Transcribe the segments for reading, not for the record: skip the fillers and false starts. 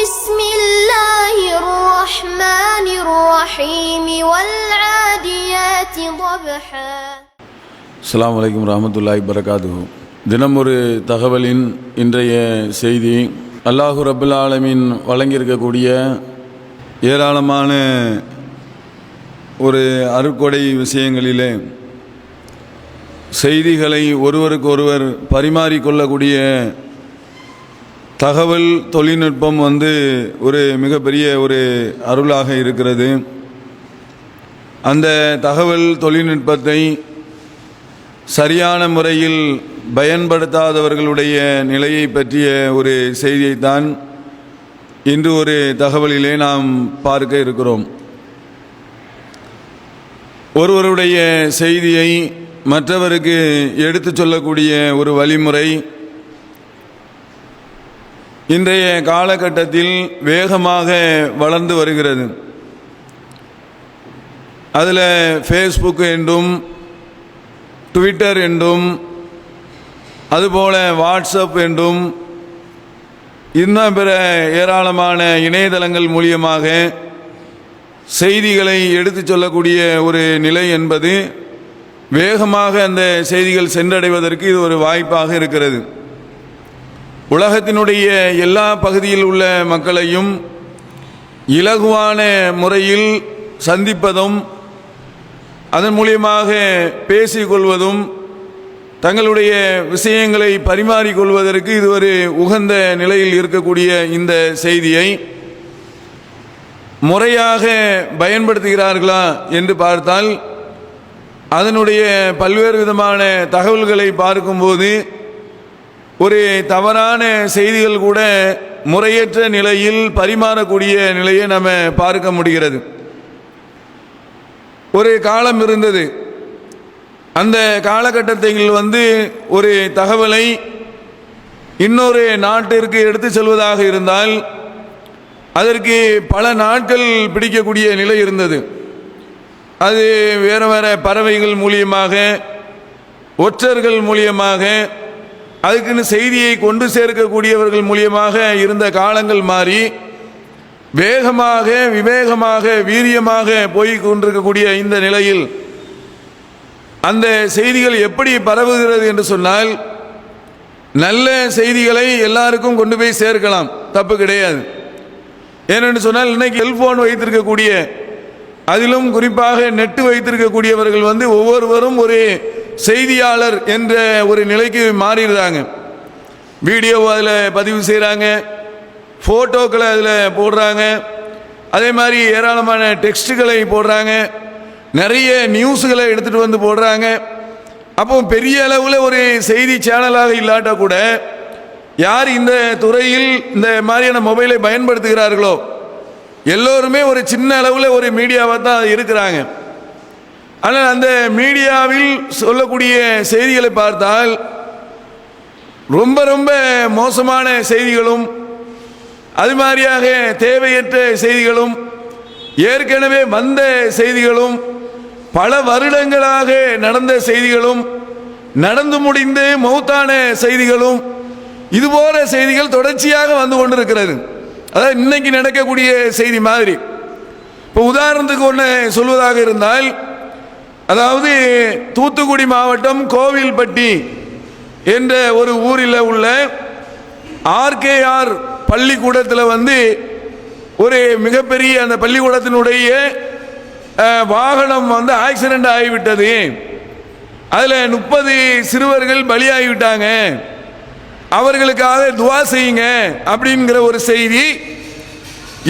بسم الله الرحمن الرحيم والعاديات ضبحا. அஸ்ஸலாமு அலைக்கும் வரஹ்மத்துல்லாஹி வபரகாத்துஹு. தினம் ஒரு தகவலின் இன்றைய செய்தி, அல்லாஹு ரப்புல் ஆலமீன் வழங்கியிருக்கக்கூடிய ஏராளமான ஒரு அருட்கொடை விஷயங்களிலே செய்திகளை ஒருவருக்கொருவர் பரிமாறிக்கொள்ளக்கூடிய தகவல் தொழில்நுட்பம் ஒரு மிகப்பெரிய ஒரு அருளாக இருக்கிறது. அந்த தகவல் தொழில்நுட்பத்தை சரியான முறையில் பயன்படுத்தாதவர்களுடைய நிலையை பற்றிய ஒரு செய்தியைத்தான் இன்று ஒரு தகவலிலே நாம் பார்க்க இருக்கிறோம். ஒருவருடைய செய்தியை மற்றவருக்கு எடுத்துச் சொல்லக்கூடிய ஒரு வழிமுறை இன்றைய காலகட்டத்தில் வேகமாக வளர்ந்து வருகிறது. அதில் ஃபேஸ்புக் என்றும் ட்விட்டர் என்றும் அதுபோல வாட்ஸ்அப் என்றும் இன்னும் பிற ஏராளமான இணையதளங்கள் மூலியமாக செய்திகளை எடுத்துச் சொல்லக்கூடிய ஒரு நிலை என்பது வேகமாக அந்த செய்திகள் சென்றடைவதற்கு இது ஒரு வாய்ப்பாக இருக்கிறது. உலகத்தினுடைய எல்லா பகுதியில் உள்ள மக்களையும் இலகுவான முறையில் சந்திப்பதும் அதன் மூலியமாக பேசிக்கொள்வதும் தங்களுடைய விஷயங்களை பரிமாறிக்கொள்வதற்கு இது ஒரு உகந்த நிலையில் இருக்கக்கூடிய இந்த செய்தியை முறையாக பயன்படுத்துகிறார்களா என்று பார்த்தால் அதனுடைய பல்வேறு விதமான தகவல்களை பார்க்கும்போது ஒரு தவறான செய்திகள் கூட முறையற்ற நிலையில் பரிமாறக்கூடிய நிலையை நம்ம பார்க்க முடிகிறது. ஒரு காலம் இருந்தது, அந்த காலகட்டத்தில் ஒரு தகவலை இன்னொரு நாட்டிற்கு எடுத்து செல்வதாக இருந்தால் அதற்கு பல நாட்கள் பிடிக்கக்கூடிய நிலை இருந்தது. அது வேறு வேறு பறவைகள் மூலியமாக, ஒற்றர்கள் மூலியமாக, அதுக்குன்னு செய்தியை கொண்டு சேர்க்கக்கூடியவர்கள் மூலியமாக இருந்த காலங்கள் மாறி வேகமாக, விவேகமாக, வீரியமாக போய் கொண்டிருக்கக்கூடிய இந்த நிலையில் அந்த செய்திகள் எப்படி பரவுகிறது என்று சொன்னால், நல்ல செய்திகளை எல்லாருக்கும் கொண்டு போய் சேர்க்கலாம், தப்பு கிடையாது. ஏனென்று சொன்னால் இன்னைக்கு செல்போன் வைத்திருக்கக்கூடிய, அதிலும் குறிப்பாக நெட்டு வைத்திருக்கக்கூடியவர்கள் ஒவ்வொருவரும் ஒரு செய்தியாளர் என்ற ஒரு நிலைக்கு மாறிடுறாங்க. வீடியோ அதில் பதிவு செய்கிறாங்க, ஃபோட்டோக்களை அதில் போடுறாங்க, அதே மாதிரி ஏராளமான டெக்ஸ்ட்டுகளை போடுறாங்க, நிறைய நியூஸுகளை எடுத்துகிட்டு போடுறாங்க. அப்போ பெரிய அளவில் ஒரு செய்தி சேனலாக இல்லாட்டா கூட யார் இந்த துறையில் இந்த மாதிரியான மொபைலை பயன்படுத்துகிறார்களோ எல்லோருமே ஒரு சின்ன அளவில் ஒரு மீடியாவாக தான் இருக்கிறாங்க. ஆனால் அந்த மீடியாவில் சொல்லக்கூடிய செய்திகளை பார்த்தால் ரொம்ப ரொம்ப மோசமான செய்திகளும், அது மாதிரியாக தேவையற்ற செய்திகளும், ஏற்கனவே வந்த செய்திகளும், பல வருடங்களாக நடந்த செய்திகளும், நடந்து முடிந்து மௌத்தான செய்திகளும், இதுபோல செய்திகள் தொடர்ச்சியாக வந்து கொண்டிருக்கிறது. அதாவது இன்னைக்கு நடக்கக்கூடிய செய்தி மாதிரி. இப்போ உதாரணத்துக்கு ஒன்று சொல்வதாக இருந்தால், அதாவது தூத்துக்குடி மாவட்டம் கோவில்பட்டி என்ற ஒரு ஊரில் உள்ள ஆர்கேஆர் பள்ளிக்கூடத்தில் ஒரு மிகப்பெரிய அந்த பள்ளிக்கூடத்தினுடைய வாகனம் ஆக்சிடென்ட் ஆகிவிட்டது. அதில் 30 சிறுவர்கள் பலியாகிவிட்டாங்க, அவர்களுக்காக துவா செய்யுங்க அப்படிங்கிற ஒரு செய்தி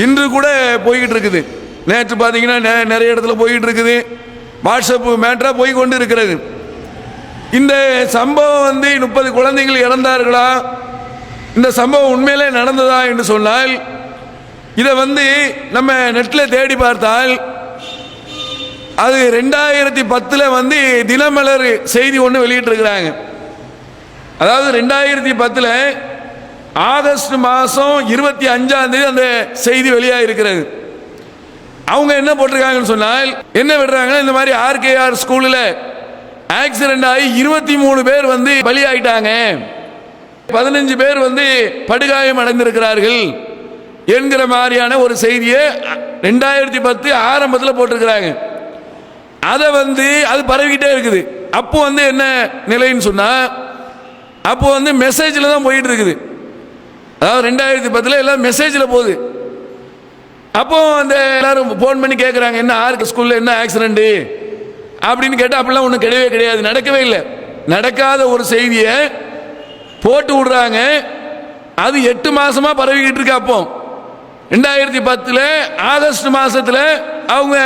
இன்று கூட போய்கிட்டு இருக்குது. நேற்று பார்த்தீங்கன்னா நிறைய இடத்துல போய்கிட்டு இருக்குது, வாட்ஸ்அப் மேட்டரா போய் கொண்டு இருக்கிறது. இந்த சம்பவம் 30 குழந்தைகள் இறந்தார்களா, இந்த சம்பவம் உண்மையிலே நடந்ததா என்று சொன்னால் இதை நம்ம நெட்டில் தேடி பார்த்தால் அது 2010 தினமலர் செய்தி ஒன்று வெளியிட்டிருக்கிறாங்க. அதாவது 2010 ஆகஸ்ட் மாதம் 25 அந்த செய்தி வெளியாக இருக்கிறது. அவங்க என்ன போட்டிருக்காங்கன்னு சொன்னால், என்ன விடுறாங்கன்னா, இந்த மாதிரி ஆர்கேஆர் ஸ்கூலில் ஆக்சிடென்ட் ஆகி 23 பேர் பலியாயிட்டாங்க, 15 பேர் படுகாயம் அடைந்திருக்கிறார்கள் என்கிற மாதிரியான ஒரு செய்தியை 2010 ஆரம்பத்தில் போட்டிருக்கிறாங்க. அதை அது பரவிக்கிட்டே இருக்குது. அப்போ என்ன நிலைன்னு சொன்னா, அப்போ மெசேஜில் தான் போயிட்டு இருக்குது. அதாவது 2010 எல்லாம் மெசேஜில் போகுது. அப்போ எல்லாரும் ஃபோன் பண்ணி கேட்குறாங்க, என்ன ஆர்க்கு ஸ்கூலில் என்ன ஆக்சிடென்ட்டு அப்படின்னு கேட்டால் அப்படிலாம் ஒன்றும் கிடையவே கிடையாது, நடக்கவே இல்லை. நடக்காத ஒரு செய்தியை போட்டு விடுறாங்க. அது 8 மாசமா பரவிக்கிட்டு இருக்கு. அப்போ 2010 ஆகஸ்ட் மாசத்துல அவங்க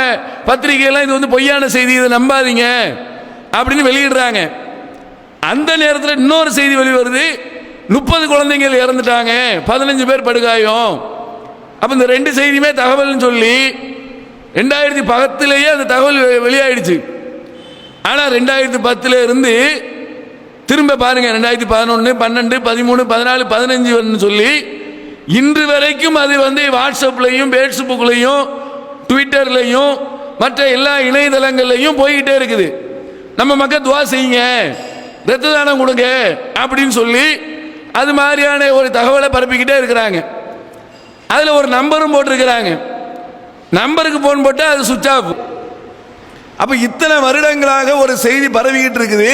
பத்திரிகையெல்லாம் இது பொய்யான செய்தி, இதை நம்பாதீங்க அப்படின்னு வெளியிடுறாங்க. அந்த நேரத்தில் இன்னொரு செய்தி வெளிவருது, 30 குழந்தைகள் இறந்துட்டாங்க, 15 பேர் படுகாயம். அப்ப இந்த 2 செய்தியுமே தகவல்னு சொல்லி 2010 அந்த தகவல் வெளியாயிடுச்சு. ஆனா 2010 இருந்து திரும்ப பாருங்க, 2011, 12, 13, 14, 15 சொல்லி இன்று வரைக்கும் அது வாட்ஸ்அப்லையும் பேஸ்புக்லையும் ட்விட்டர்லையும் மற்ற எல்லா இணையதளங்கள்லையும் போய்கிட்டே இருக்குது. நம்ம மக்கள் துவா செய்யுங்க, ரத்த தானம் கொடுங்க அப்படின்னு சொல்லி அது மாதிரியான ஒரு தகவலை பரப்பிக்கிட்டே இருக்கிறாங்க. அதில் ஒரு நம்பரும் போட்டிருக்கிறாங்க. நம்பருக்கு போன் போட்டால் அது சுவிட்ச் ஆஃப். அப்போ இத்தனை வருடங்களாக ஒரு செய்தி பரவிக்கிட்டு இருக்குது.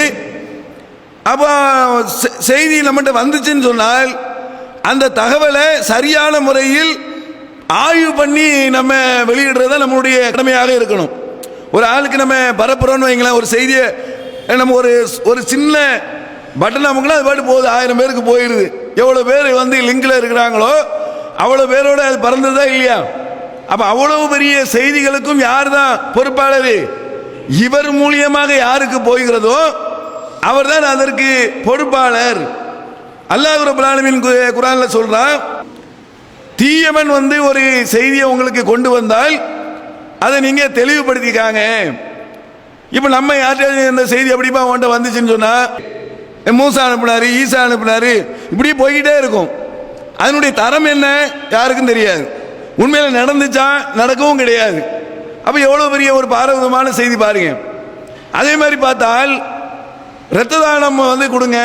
அப்போ செய்தி நம்மகிட்ட வந்துச்சுன்னு சொன்னால் அந்த தகவலை சரியான முறையில் ஆய்வு பண்ணி நம்ம வெளியிடுறத நம்மளுடைய கடமையாக இருக்கணும். ஒரு ஆளுக்கு நம்ம பரப்புறோன்னு வைங்களேன், ஒரு செய்தியை நம்ம ஒரு சின்ன பட்டன் நமக்குலாம் அது பாட்டு போகுது, 1000 பேருக்கு போயிடுது. எவ்வளோ பேர் லிங்கில் இருக்கிறாங்களோ அவ்வளோ பேரோட அது பறந்ததா இல்லையா? அப்போ அவ்வளவு பெரிய செய்திகளுக்கும் யார் தான் பொறுப்பாளர்? இவர் மூலியமாக யாருக்கு போகிறதோ அவர் தான் அதற்கு பொறுப்பாளர். அல்லாஹ் ரப்பல் ஆலமீன் குர்ஆன்ல சொல்றான், தீயவன் ஒரு செய்தியை உங்களுக்கு கொண்டு வந்தால் அதை நீங்க தெளிவுபடுத்திக்காங்க. இப்போ நம்ம யார்கிட்ட இந்த செய்தி அப்படிப்பா உன்கிட்ட வந்துச்சுன்னு சொன்னா, மூசா அனுப்புனாரு, ஈசா அனுப்புனாரு, இப்படி போய்கிட்டே இருக்கும். அதனுடைய தரம் என்ன யாருக்கும் தெரியாது. உண்மையில நடந்துச்சா நடக்கவும் கிடையாது. அப்ப எவ்வளவு பெரிய ஒரு பாரதமான செய்தி பாருங்க. அதே மாதிரி பார்த்தால் ரத்த தானம் கொடுங்க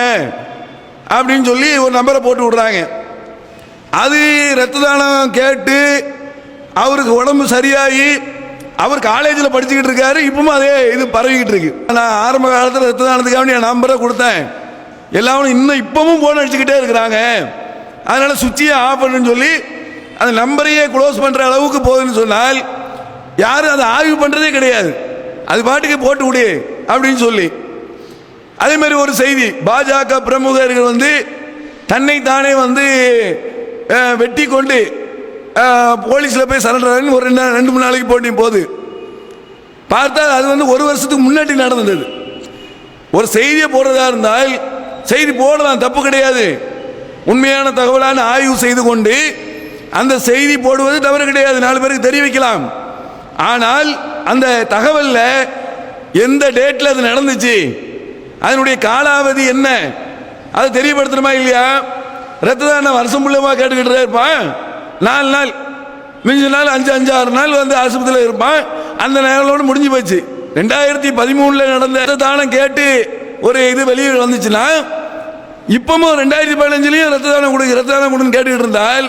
அப்படின்னு சொல்லி ஒரு நம்பரை போட்டு விடுறாங்க. அது ரத்த தானம் கேட்டு அவருக்கு உடம்பு சரியாகி அவர் காலேஜில் படிச்சுக்கிட்டு இருக்காரு. இப்பவும் அதே இது பரவிக்கிட்டு இருக்கு. நான் ஆரம்ப காலத்தில் ரத்த தானத்துக்காக என் நம்பரை கொடுத்தேன். எல்லாரும் இன்னும் இப்பவும் போன் அடிச்சுக்கிட்டே இருக்கிறாங்க. அதனால சுவிட்சையே ஆஃப் பண்ணுன்னு சொல்லி அந்த நம்பரையே க்ளோஸ் பண்ற அளவுக்கு போகுதுன்னு சொன்னால் யாரும் அதை ஆய்வு பண்றதே கிடையாது. அது பாட்டுக்கு போட்டு விடு அப்படின்னு சொல்லி. அதே மாதிரி ஒரு செய்தி, பாஜக பிரமுகர்கள் தன்னை தானே வெட்டி கொண்டு போலீஸ்ல போய் சரண்டர் ஒரு 2-3 நாளைக்கு போட்டி போகுது. பார்த்தா அது 1 வருஷத்துக்கு முன்னாடி நடந்தது. ஒரு செய்தியை போடுறதா இருந்தால் செய்தி போடலாம், தப்பு கிடையாது. உண்மையான தகவலான ஆய்வு செய்து கொண்டு அந்த செய்தி போடுவது தவறு கிடையாது, 4 பேருக்கு தெரிய வைக்கலாம். ஆனால் அந்த தகவல்ல எந்த டேட்ல அது நடந்துச்சு, அதனுடைய காலாவதி என்ன, அதை தெரியப்படுத்தணுமா இல்லையா? ரத்த தானம் வருஷம் மூலமா கேட்டுக்கிட்டு இருப்பான். 4 நாள் மிஞ்ச நாள் 5-6 நாள் ஆஸ்பத்திரியில் இருப்பான். அந்த நேரத்தோடு முடிஞ்சு போச்சு. 2013 நடந்த ரத்த தானம் கேட்டு ஒரு இது வெளியே வந்துச்சுன்னா இப்பவும் 2015 ரத்த தானம் கொடுன்னு கேட்டுக்கிட்டு இருந்தால்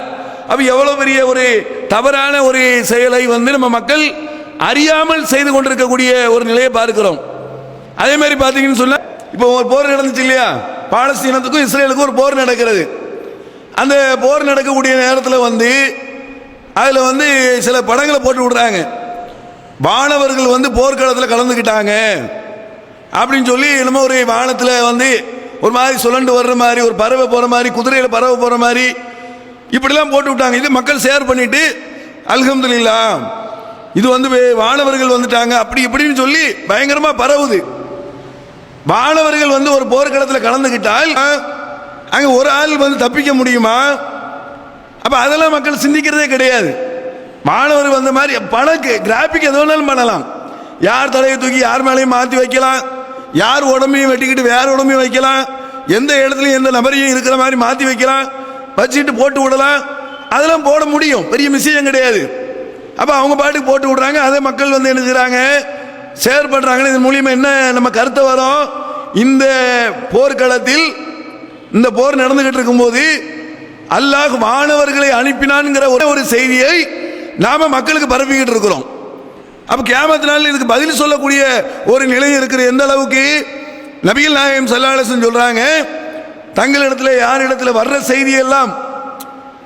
அப்ப எவ்வளவு பெரிய ஒரு தவறான ஒரு செயலை நம்ம மக்கள் அறியாமல் செய்து கொண்டிருக்கக்கூடிய ஒரு நிலையை பார்க்கிறோம். அதே மாதிரி பாத்தீங்கன்னு சொன்னா இப்போ ஒரு போர் நடந்துச்சு இல்லையா, பாலஸ்தீனத்துக்கும் இஸ்ரேலுக்கும் ஒரு போர் நடக்கிறது. அந்த போர் நடக்கக்கூடிய நேரத்தில் அதுல சில படங்களை போட்டு விடுறாங்க. வானவர்கள் போர்க்களத்தில் கலந்துக்கிட்டாங்க அப்படின்னு சொல்லி என்னமோ ஒரு வானத்தில் ஒரு மாதிரி சுழண்டு வர்ற மாதிரி, ஒரு பறவை போற மாதிரி, குதிரையில பறவை போற மாதிரி இப்படிலாம் போட்டு விட்டாங்க. இது மக்கள் ஷேர் பண்ணிட்டு அல்ஹம்துலில்லாஹ் இது வானவர்கள் வந்துட்டாங்க அப்படி இப்படின்னு சொல்லி பயங்கரமா பரவுது. வானவர்கள் ஒரு போர்க்களத்தில் கலந்துக்கிட்டால் அங்க ஒரு ஆள் தப்பிக்க முடியுமா? அப்ப அதெல்லாம் மக்கள் சிந்திக்கிறதே கிடையாது. மாணவர் மாதிரி பணக்கு கிராபிக் எது வேணாலும் பண்ணலாம். யார் தலையை தூக்கி யார் மேலையும் மாற்றி வைக்கலாம், யார் உடம்பையும் வெட்டிக்கிட்டு வேற உடம்பையும் வைக்கலாம், எந்த இடத்துலையும் எந்த நபரையும் இருக்கிற மாதிரி மாற்றி வைக்கலாம், வச்சுட்டு போட்டு விடலாம். அதெல்லாம் போட முடியும், பெரிய விஷயம் கிடையாது. அப்ப அவங்க பாட்டுக்கு போட்டு விடுறாங்க. அதே மக்கள் என்ன செய்றாங்க, ஷேர் பண்றாங்க. இதன் மூலியமா என்ன நம்ம கருத்தை வரும், இந்த போர்க்களத்தில் இந்த போர் நடந்துகிட்டு இருக்கும்போது அல்லாஹ் வானவர்களை அனுப்பினான்ங்கிற ஒரே ஒரு செய்தியை நாம மக்களுக்கு பரப்பிக்கிட்டு இருக்கிறோம். அப்ப கியாமத் நாளில் இதுக்கு பதில் சொல்லக்கூடிய ஒரு நிலை இருக்கிற எந்த அளவுக்கு நபிகள் நாயகம் ஸல்லல்லாஹு அலைஹி வஸல்லம் சொல்றாங்க, தங்களிடத்தில் யாரிடத்தில் வர்ற செய்தியெல்லாம்,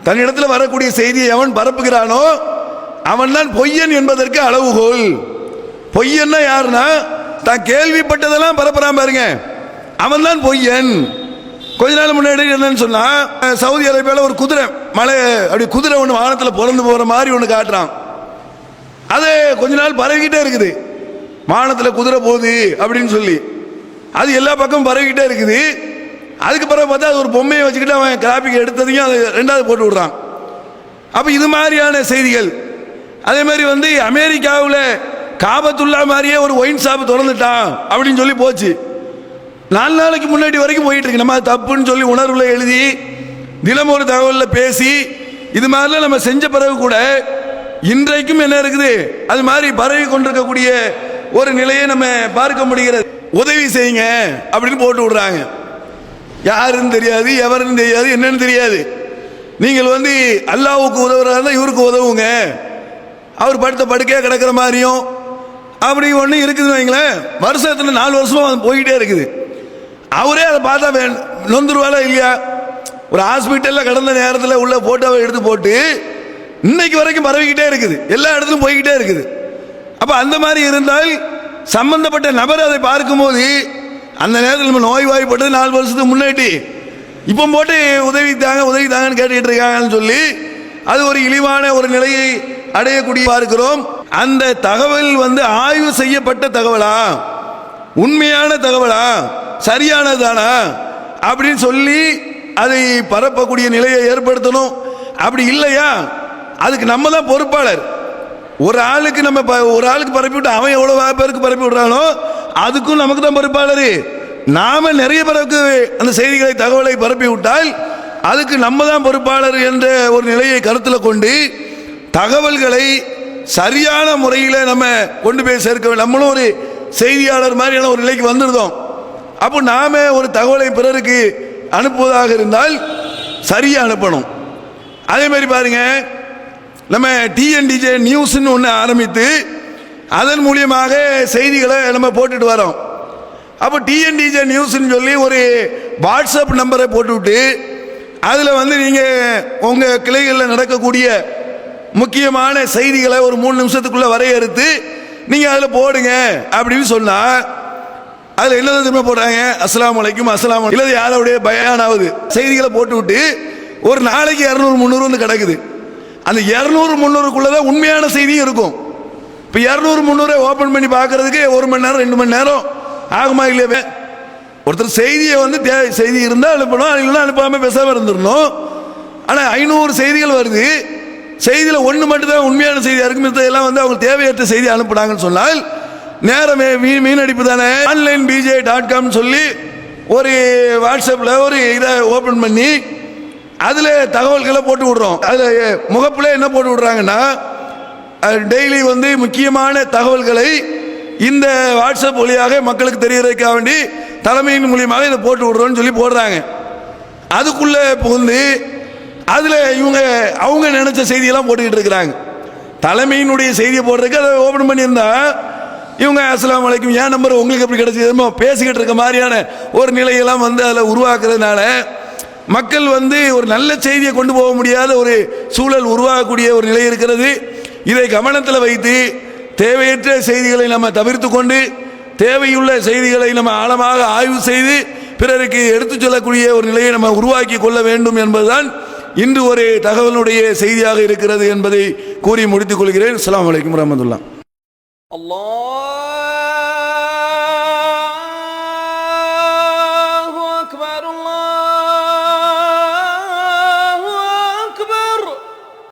தன்னிடத்தில் வரக்கூடிய செய்தியை எவன் பரப்புகிறானோ அவன் தான் பொய்யன் என்பதற்கு அளவுகோல். பொய்யன்னா யாருன்னா தான் கேள்விப்பட்டதெல்லாம் பரப்புறான் பாருங்க, அவன் தான் பொய்யன். கொஞ்ச நாள் முன்னாடி என்னன்னு சொன்னா, சவுதி அரேபியாவில் ஒரு குதிரை மலை, அப்படி குதிரை ஒன்று வானத்தில் பிறந்து போற மாதிரி ஒன்று காட்டுறான். அது கொஞ்ச நாள் பரவிக்கிட்டே இருக்குது, வானத்தில் குதிரை போகுது அப்படின்னு சொல்லி அது எல்லா பக்கமும் பரவிக்கிட்டே இருக்குது. அதுக்கு பிறகு பார்த்தா அது ஒரு பொம்மையை வச்சுக்கிட்டு அவன் கிராபிக் எடுத்ததையும் அது ரெண்டாவது போட்டு விடுறான். அப்போ இது மாதிரியான செய்திகள். அதே மாதிரி வந்து அமெரிக்காவில் காபத்துல்லா மாதிரியே ஒரு ஒயின் ஷாப் திறந்துட்டான் அப்படின்னு சொல்லி போச்சு. 4 நாளைக்கு முன்னாடி வரைக்கும் போயிட்டு இருக்கு. நம்ம தப்புன்னு சொல்லி உணர்வுல எழுதி தினம் ஒரு தகவலில் பேசி இது மாதிரிலாம் நம்ம செஞ்ச பிறகு கூட இன்றைக்கும் என்ன இருக்குது, அது மாதிரி பரவி கொண்டிருக்கக்கூடிய ஒரு நிலையை நம்ம பார்க்க முடிகிறது. உதவி செய்யுங்க அப்படின்னு போட்டு விடுறாங்க. யாருன்னு தெரியாது, எவருன்னு தெரியாது, என்னன்னு தெரியாது. நீங்கள் வந்து அல்லாஹ்வுக்கு உதவுறாருன்னா இவருக்கு உதவுங்க, அவர் படுத்த படுக்கையாக கிடக்கிற மாதிரியும் அப்படி ஒன்று இருக்குதுன்னு வைங்களேன். வருஷத்துல 4 வருஷமா போயிட்டே இருக்குது. அவரே அதை பார்த்தா நொந்துருவாளா இல்லையா? ஒரு ஹாஸ்பிட்டலில் கடந்த நேரத்தில் உள்ள போட்டோவை எடுத்து போட்டு இன்னைக்கு வரைக்கும் பரவிக்கிட்டே இருக்குது, எல்லா இடத்துலையும் போய்கிட்டே இருக்குது. அப்போ அந்த மாதிரி இருந்தால் சம்பந்தப்பட்ட நபர் அதை பார்க்கும்போது அந்த நேரத்தில் நம்ம நோய்வாய்ப்பட்டது 4 வருஷத்துக்கு முன்னாடி, இப்போ போட்டு உதவி தாங்கன்னு கேட்டுக்கிட்டு இருக்காங்கன்னு சொல்லி அது ஒரு இழிவான ஒரு நிலையை அடையக்கூடிய பார்க்கிறோம். அந்த தகவல் வந்து ஆய்வு செய்யப்பட்ட தகவலா, உண்மையான தகவலா, சரியானதானா அப்படின்னு சொல்லி அதை பரப்பக்கூடிய நிலையை ஏற்படுத்தணும். அப்படி இல்லையா அதுக்கு நம்ம தான் பொறுப்பாளர். ஒரு ஆளுக்கு பரப்பி விட்டு அவன் எவ்வளவு பேருக்கு பரப்பி விடுறானோ அதுக்கும் நமக்கு தான் பொறுப்பாளர். நாம நிறைய பேருக்கு அந்த செய்திகளை தகவலை பரப்பி விட்டால் அதுக்கு நம்ம தான் பொறுப்பாளர் என்ற ஒரு நிலையை கருத்தில் கொண்டு தகவல்களை சரியான முறையில் நம்ம கொண்டு போய் சேர்க்க. நம்மளும் ஒரு செய்தியாளர் மாதிரியான ஒரு நிலைக்கு வந்துருந்தோம். அப்போ நாம ஒரு தகவலை பிறருக்கு அனுப்புவதாக இருந்தால் சரியா அனுப்பணும். அதே மாதிரி பாருங்க, நம்ம டிஎன்டிஜே நியூஸ்ன்னு ஒன்று ஆரம்பித்து அதன் மூலியமாக செய்திகளை நம்ம போட்டுட்டு வரோம். அப்போ டிஎன்டிஜே நியூஸ்ன்னு சொல்லி ஒரு வாட்ஸ்அப் நம்பரை போட்டுவிட்டு அதில் வந்து நீங்கள் உங்கள் கிளைகளில் நடக்கக்கூடிய முக்கியமான செய்திகளை ஒரு 3 நிமிஷத்துக்குள்ள வரையறுத்து நீங்கள் அதில் போடுங்க அப்படின்னு சொன்னால் அதில் என்ன திரும்ப போடுறாங்க, அஸ்ஸலாமு அலைக்கும் அஸ்ஸலாமு இல்லை யாரோடைய பயானாவது செய்திகளை போட்டு விட்டு ஒரு நாளைக்கு 200-300 வந்து கிடக்குது. அந்த 200-300க்குள்ள தான் உண்மையான செய்தியும் இருக்கும். இப்போ 200-300 ஓப்பன் பண்ணி பார்க்கறதுக்கு 1 மணி நேரம் 2 மணி நேரம் ஆகுமா இல்லையா? ஒருத்தர் செய்தியை வந்து செய்தி இருந்தால் அனுப்பணும், இல்லைன்னா அனுப்பாமல் பேசாமல் இருந்துடணும். ஆனால் 500 செய்திகள் வருது, செய்தியில் 1 மட்டும் தான் உண்மையான செய்தியாக இருக்கும், இதெல்லாம் வந்து அவங்க தேவையற்ற செய்தி அனுப்புனாங்கன்னு சொன்னால் நேரமே வீணடிப்பு தானே. onlinebj.com சொல்லி ஒரு வாட்ஸ்அப்பில் ஒரு இதை ஓப்பன் பண்ணி அதில் தகவல்களை போட்டு விடுறோம். அதில் முகப்பில் என்ன போட்டு விடுறாங்கன்னா, டெய்லி வந்து முக்கியமான தகவல்களை இந்த வாட்ஸ்அப் வழியாக மக்களுக்கு தெரியறதுக்காக வேண்டி தலைமையின் மூலியமாக இதை போட்டு விடுறோன்னு சொல்லி போடுறாங்க. அதுக்குள்ளே புகுந்து அதில் அவங்க நினைச்ச செய்தியெல்லாம் போட்டுக்கிட்டு இருக்கிறாங்க. தலைமையினுடைய செய்தியை போடுறதுக்கு அதை ஓப்பன் பண்ணியிருந்தா இவங்க அஸ்ஸலாமு அலைக்கும் என் நம்பர் உங்களுக்கு எப்படி கிடைச்சதுமோ பேசிக்கிட்டு இருக்க மாதிரியான ஒரு நிலையெல்லாம் வந்து அதில் உருவாக்குறதுனால மக்கள் வந்து ஒரு நல்ல செய்தியை கொண்டு போக முடியாத ஒரு சூழல் உருவாகக்கூடிய ஒரு நிலை இருக்கிறது. இதை கவனத்தில் வைத்து தேவையற்ற செய்திகளை நம்ம தவிர்த்து கொண்டு தேவையுள்ள செய்திகளை நம்ம ஆழமாக ஆய்வு செய்து பிறருக்கு எடுத்துச் சொல்லக்கூடிய ஒரு நிலையை நம்ம உருவாக்கி கொள்ள வேண்டும் என்பதுதான் இன்று ஒரு தகவலுடைய செய்தியாக இருக்கிறது என்பதை கூறி முடித்துக் கொள்கிறேன். அஸ்ஸலாமு அலைக்கும் வரஹ்மத்துல்லாஹ்.